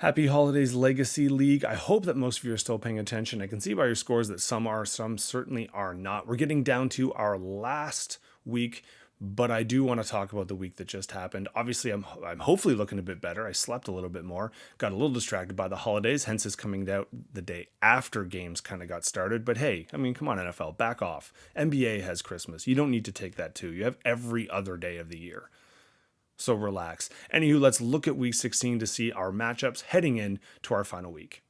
Happy holidays, Legacy League. I hope that most of you are still paying attention. I can see by your scores that some are, some certainly are not. We're getting down to our last week, but I do want to talk about the week that just happened. Obviously, I'm hopefully looking a bit better. I slept a little bit more, got a little distracted by the holidays, hence it's coming out the day after games kind of got started. But hey, I mean, come on, NFL, back off. NBA has Christmas. You don't need to take that too. You have every other day of the year. So relax. Anywho, let's look at week 16 to see our matchups heading in to our final week.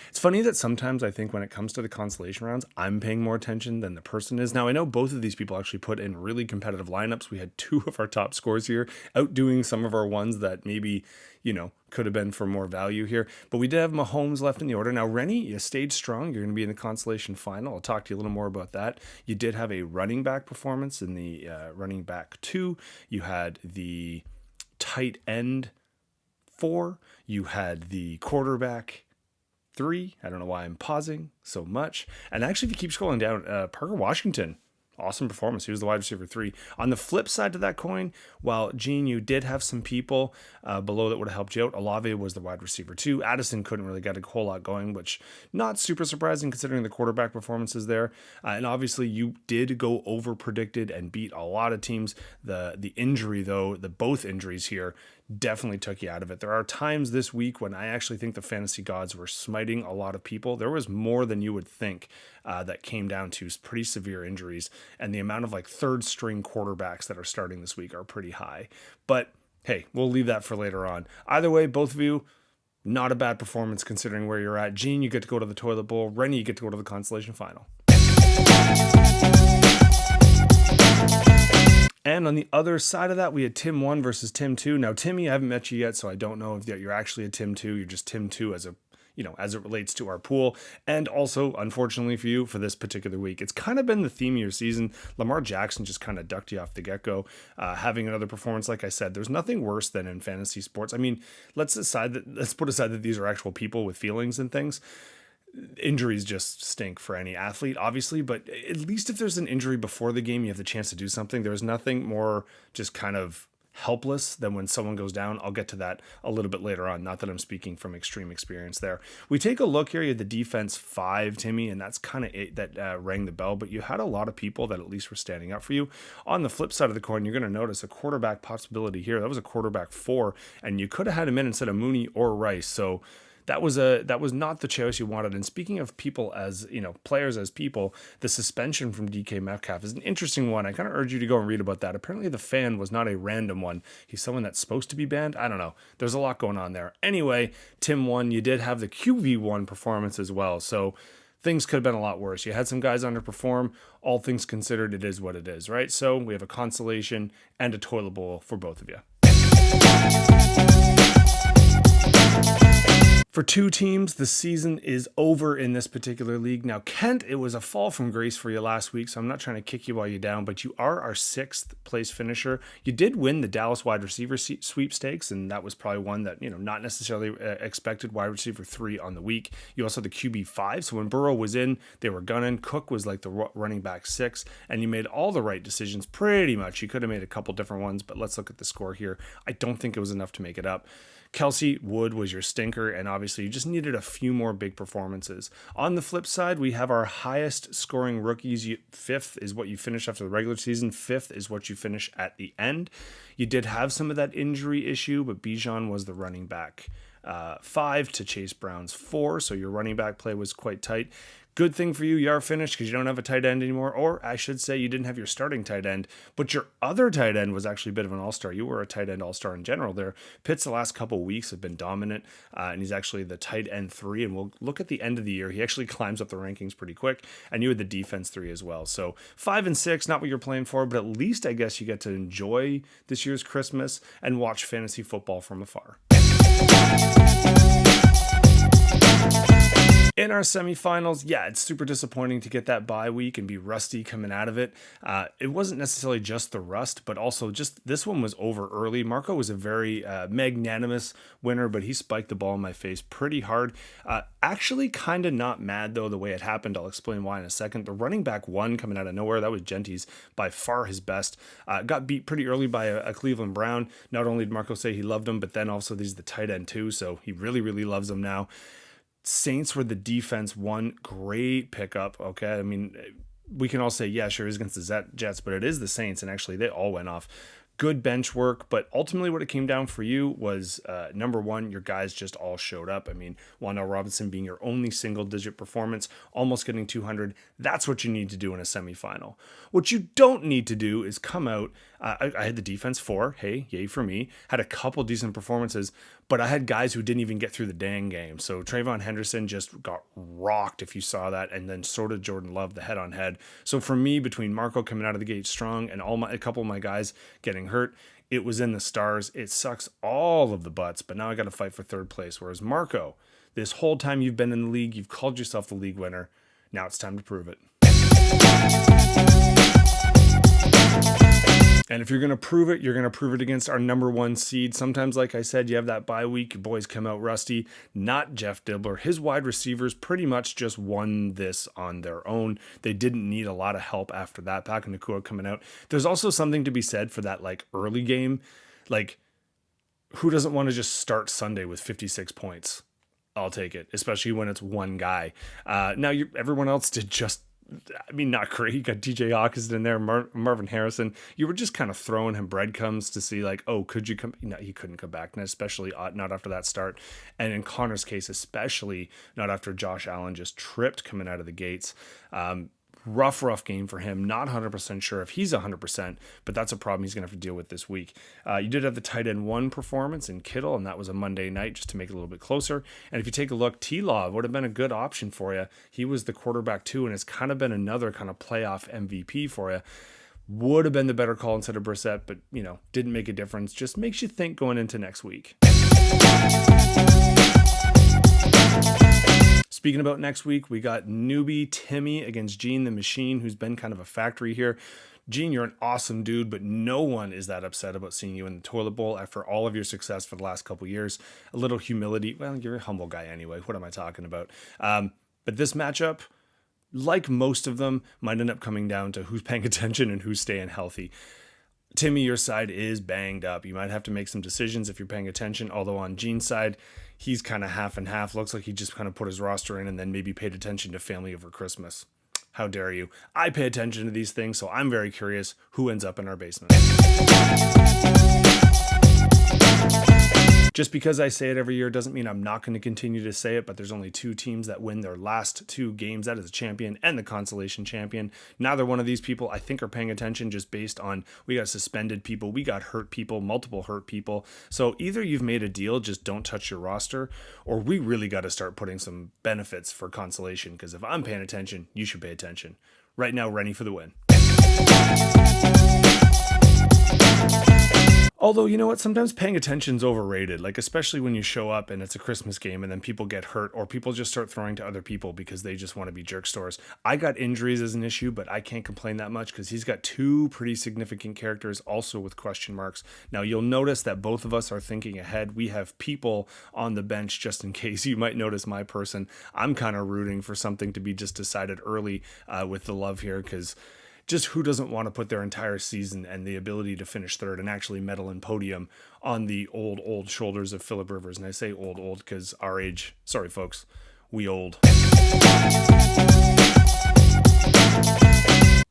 It's funny that sometimes I think when it comes to the consolation rounds, I'm paying more attention than the person is. Now, I know both of these people actually put in really competitive lineups. We had two of our top scores here, outdoing some of our ones that maybe, could have been for more value here. But we did have Mahomes left in the order. Now, Rennie, you stayed strong. You're going to be in the consolation final. I'll talk to you a little more about that. You did have a running back performance in the running back 2. You had the tight end 4. You had the quarterback 3. I don't know why I'm pausing so much. And actually, if you keep scrolling down, Parker Washington, awesome performance. He was the wide receiver 3. On the flip side to that coin, while Gene, you did have some people below that would have helped you out. Olave was the wide receiver 2. Addison couldn't really get a whole lot going, which not super surprising considering the quarterback performances there. And obviously, you did go over predicted and beat a lot of teams. The injury, though, both injuries here definitely took you out of it. There are times this week when I actually think the fantasy gods were smiting a lot of people. There was more than you would think that came down to pretty severe injuries, and the amount of third string quarterbacks that are starting this week are pretty high. But hey, we'll leave that for later on. Either way, both of you, not a bad performance considering where you're at. Gene, you get to go to the toilet bowl. Rennie, you get to go to the consolation final. And on the other side of that, we had Tim 1 versus Tim 2. Now, Timmy, I haven't met you yet, so I don't know if you're actually a Tim 2. You're just Tim 2 as it relates to our pool. And also, unfortunately for you, for this particular week, it's kind of been the theme of your season. Lamar Jackson just kind of ducked you off the get-go. Having another performance, like I said, there's nothing worse than in fantasy sports. I mean, let's put aside that these are actual people with feelings and things. Injuries just stink for any athlete, obviously, but at least if there's an injury before the game, you have the chance to do something. There's nothing more just kind of helpless than when someone goes down. I'll get to that a little bit later on. Not that I'm speaking from extreme experience there. We take a look here at the defense 5, Timmy, and that's kind of it that rang the bell, but you had a lot of people that at least were standing up for you. On the flip side of the coin, you're going to notice a quarterback possibility here. That was a quarterback 4, and you could have had him in instead of Mooney or Rice. So that was not the choice you wanted. And speaking of people as, players as people, the suspension from DK Metcalf is an interesting one. I kind of urge you to go and read about that. Apparently the fan was not a random one. He's someone that's supposed to be banned. I don't know. There's a lot going on there. Anyway, Tim 1, you did have the QB1 performance as well. So things could have been a lot worse. You had some guys underperform. All things considered, it is what it is, right? So we have a consolation and a toilet bowl for both of you. For 2 teams, the season is over in this particular league. Now, Kent, it was a fall from grace for you last week, so I'm not trying to kick you while you're down, but you are our 6th place finisher. You did win the Dallas wide receiver sweepstakes, and that was probably one that, not necessarily expected. Wide receiver 3 on the week. You also had the QB 5, so when Burrow was in, they were gunning. Cook was like the running back 6, and you made all the right decisions pretty much. You could have made a couple different ones, but let's look at the score here. I don't think it was enough to make it up. Kelsey Wood was your stinker, and obviously you just needed a few more big performances. On the flip side, we have our highest scoring rookies. 5th is what you finish after the regular season. 5th is what you finish at the end. You did have some of that injury issue, but Bijan was the running back 5 to Chase Brown's 4, so your running back play was quite tight. Good thing for you, you are finished because you don't have a tight end anymore, or I should say you didn't have your starting tight end, but your other tight end was actually a bit of an all-star. You were a tight end all-star in general there. Pitts the last couple of weeks have been dominant, and he's actually the tight end 3, and we'll look at the end of the year. He actually climbs up the rankings pretty quick, and you had the defense 3 as well. So 5 and 6, not what you're playing for, but at least I guess you get to enjoy this year's Christmas and watch fantasy football from afar. In our semifinals, yeah, it's super disappointing to get that bye week and be rusty coming out of it. It wasn't necessarily just the rust, but also just this one was over early. Marco was a very magnanimous winner, but he spiked the ball in my face pretty hard. Actually, kind of not mad, though, the way it happened. I'll explain why in a second. The running back one coming out of nowhere, that was Genty's by far his best. Got beat pretty early by a Cleveland Brown. Not only did Marco say he loved him, but then also he's the tight end too, so he really, really loves him now. Saints were the defense one. Great pickup. Okay. I mean, we can all say, yeah, sure, it was against the Jets, but it is the Saints. And actually, they all went off. Good bench work, but ultimately what it came down for you was number one, your guys just all showed up. I mean, Wan'Dale Robinson being your only single-digit performance, almost getting 200. That's what you need to do in a semifinal. What you don't need to do is come out. I had the defense 4. Hey, yay for me. Had a couple decent performances, but I had guys who didn't even get through the dang game. So Trayvon Henderson just got rocked, if you saw that, and then so did Jordan Love, the head-on-head. So for me, between Marco coming out of the gate strong and a couple of my guys getting hurt, it was in the stars. It sucks all of the butts, but now I got to fight for third place. Whereas Marco, this whole time you've been in the league, you've called yourself the league winner. Now it's time to prove it. And if you're going to prove it, you're going to prove it against our number one seed. Sometimes, like I said, you have that bye week. Your boys come out rusty. Not Jeff Dibbler. His wide receivers pretty much just won this on their own. They didn't need a lot of help after that. Puka Nacua coming out. There's also something to be said for that like early game. Like, who doesn't want to just start Sunday with 56 points? I'll take it, especially when it's one guy. Now, everyone else did just, I mean, not great. You got DJ Hawkins in there, Marvin Harrison. You were just kind of throwing him breadcrumbs to see like, oh, could you come? No, he couldn't come back, and especially not after that start. And in Connor's case, especially not after Josh Allen just tripped coming out of the gates. Rough game for him. Not 100% sure if he's 100%, but that's a problem he's going to have to deal with this week. You did have the tight end 1 performance in Kittle, and that was a Monday night just to make it a little bit closer. And if you take a look, T-Law would have been a good option for you. He was the quarterback too, and it's kind of been another kind of playoff MVP for you. Would have been the better call instead of Brissett, but, didn't make a difference. Just makes you think going into next week. Speaking about next week, we got newbie Timmy against Gene the Machine, who's been kind of a factory here. Gene, you're an awesome dude, but no one is that upset about seeing you in the toilet bowl after all of your success for the last couple years. A little humility. Well, you're a humble guy anyway. What am I talking about? But this matchup, like most of them, might end up coming down to who's paying attention and who's staying healthy. Timmy, your side is banged up. You might have to make some decisions if you're paying attention, although on Gene's side, he's kind of half and half. Looks like he just kind of put his roster in and then maybe paid attention to family over Christmas. How dare you? I pay attention to these things, so I'm very curious who ends up in our basement. Just because I say it every year doesn't mean I'm not going to continue to say it, but there's only 2 teams that win their last 2 games. That is the champion and the consolation champion. Neither one of these people, I think, are paying attention just based on we got suspended people, we got hurt people, multiple hurt people. So either you've made a deal, just don't touch your roster, or we really got to start putting some benefits for consolation, because if I'm paying attention, you should pay attention. Right now, Rennie for the win. Although, you know what? Sometimes paying attention's overrated, like especially when you show up and it's a Christmas game and then people get hurt or people just start throwing to other people because they just want to be jerk stores. I got injuries as an issue, but I can't complain that much because he's got 2 pretty significant characters also with question marks. Now, you'll notice that both of us are thinking ahead. We have people on the bench just in case. You might notice my person. I'm kind of rooting for something to be just decided early with the love here, because just who doesn't want to put their entire season and the ability to finish third and actually medal in podium on the old shoulders of Phillip Rivers? And I say old because our age, sorry folks, we old.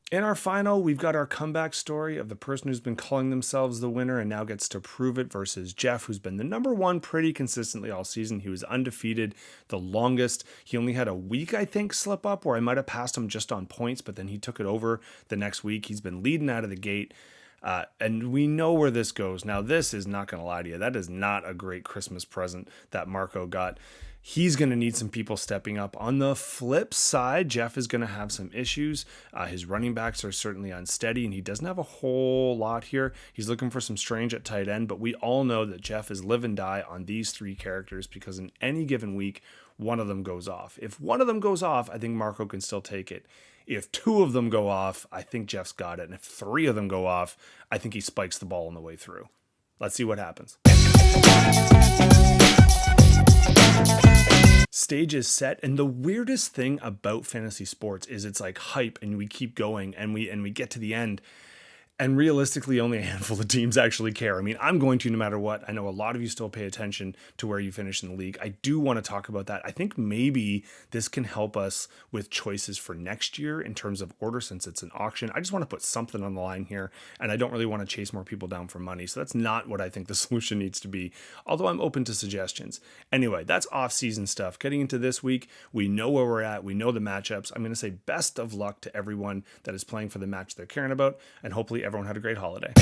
In our final, we've got our comeback story of the person who's been calling themselves the winner and now gets to prove it versus Jeff, who's been the number 1 pretty consistently all season. He was undefeated the longest. He only had a week, I think, slip up where I might have passed him just on points, but then he took it over the next week. He's been leading out of the gate. And we know where this goes. Now, this is not going to lie to you. That is not a great Christmas present that Marco got. He's going to need some people stepping up. On the flip side, Jeff is going to have some issues. His running backs are certainly unsteady, and he doesn't have a whole lot here. He's looking for some strange at tight end, but we all know that Jeff is live and die on these 3 characters because in any given week, one of them goes off. If one of them goes off, I think Marco can still take it. If two of them go off, I think Jeff's got it. And if three of them go off, I think he spikes the ball on the way through. Let's see what happens. Stage is set, and the weirdest thing about fantasy sports is it's like hype, and we keep going, and we get to the end, and realistically only a handful of teams actually care. I mean, I'm going to no matter what. I know a lot of you still pay attention to where you finish in the league. I do want to talk about that. I think maybe this can help us with choices for next year in terms of order, since it's an auction. I just want to put something on the line here, and I don't really want to chase more people down for money. So that's not what I think the solution needs to be, although I'm open to suggestions. Anyway, that's off-season stuff. Getting into this week, we know where we're at. We know the matchups. I'm going to say best of luck to everyone that is playing for the match they're caring about, and hopefully everyone had a great holiday.